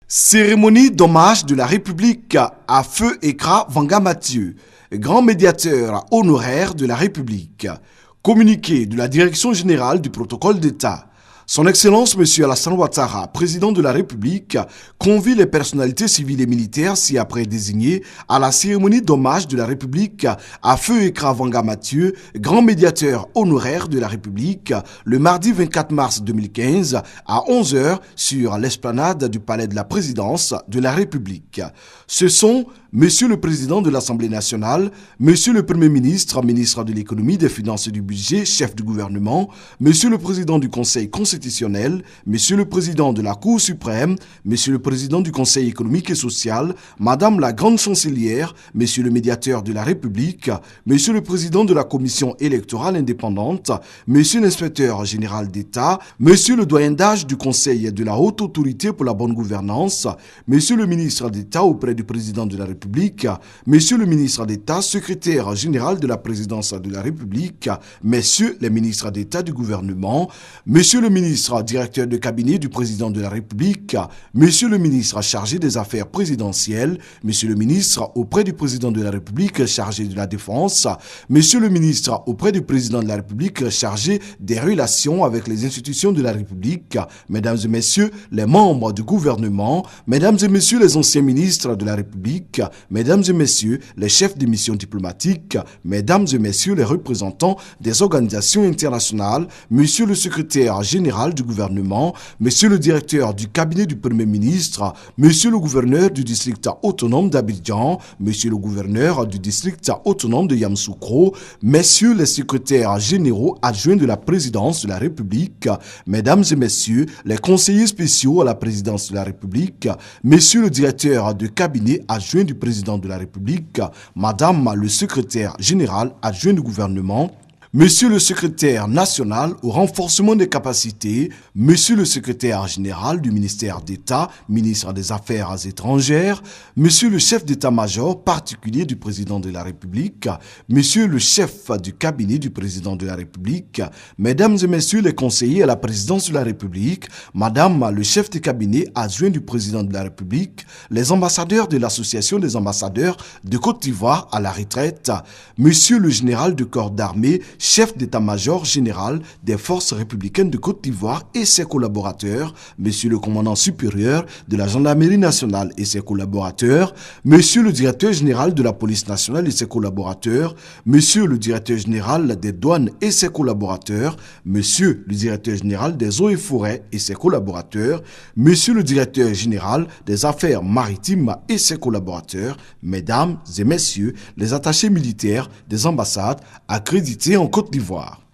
Cérémonie d'hommage de la République à Feu Ekra Vanga Mathieu, grand médiateur honoraire de la République. Communiqué de la Direction générale du protocole d'État. Son Excellence M. Alassane Ouattara, président de la République, convie les personnalités civiles et militaires ci-après désignées à la cérémonie d'hommage de la République à Feu Ekra Vanga Mathieu, grand médiateur honoraire de la République, le mardi 24 mars 2015 à 11 h sur l'esplanade du Palais de la Présidence de la République. Ce sont Monsieur le Président de l'Assemblée nationale, Monsieur le Premier ministre, ministre de l'Économie, des Finances et du Budget, chef du gouvernement, Monsieur le Président du Conseil constitutionnel, Monsieur le Président de la Cour suprême, Monsieur le Président du Conseil économique et social, Madame la Grande Chancelière, Monsieur le Médiateur de la République, Monsieur le Président de la Commission électorale indépendante, Monsieur l'Inspecteur général d'État, Monsieur le Doyen d'âge du Conseil de la Haute Autorité pour la bonne gouvernance, Monsieur le Ministre d'État auprès du Président de la République, Monsieur le ministre d'État, secrétaire général de la présidence de la République, Messieurs les ministres d'État du gouvernement, Monsieur le ministre directeur de cabinet du président de la République, Monsieur le ministre chargé des affaires présidentielles, Monsieur le ministre auprès du président de la République chargé de la défense, Monsieur le ministre auprès du président de la République chargé des relations avec les institutions de la République, Mesdames et Messieurs les membres du gouvernement, Mesdames et Messieurs les anciens ministres de la République, Mesdames et Messieurs les chefs de mission diplomatiques, Mesdames et Messieurs les représentants des organisations internationales, Monsieur le secrétaire général du gouvernement, Monsieur le directeur du cabinet du Premier ministre, Monsieur le gouverneur du district autonome d'Abidjan, Monsieur le gouverneur du district autonome de Yamoussoukro, Messieurs les secrétaires généraux adjoints de la présidence de la République, Mesdames et Messieurs les conseillers spéciaux à la présidence de la République, Monsieur le directeur du cabinet adjoint du président de la République, Madame le secrétaire général adjoint du gouvernement, Monsieur le secrétaire national au renforcement des capacités, Monsieur le secrétaire général du ministère d'État, ministre des Affaires étrangères, Monsieur le chef d'état-major particulier du président de la République, Monsieur le chef du cabinet du président de la République, Mesdames et Messieurs les conseillers à la présidence de la République, Madame le chef de cabinet adjoint du président de la République, les ambassadeurs de l'Association des ambassadeurs de Côte d'Ivoire à la retraite, Monsieur le général de corps d'armée, chef d'état-major général des forces républicaines de Côte d'Ivoire et ses collaborateurs, Monsieur le commandant supérieur de la gendarmerie nationale et ses collaborateurs, Monsieur le directeur général de la police nationale et ses collaborateurs, Monsieur le directeur général des douanes et ses collaborateurs, Monsieur le directeur général des eaux et forêts et ses collaborateurs, Monsieur le directeur général des affaires maritimes et ses collaborateurs, Mesdames et Messieurs les attachés militaires des ambassades accrédités en Côte d'Ivoire.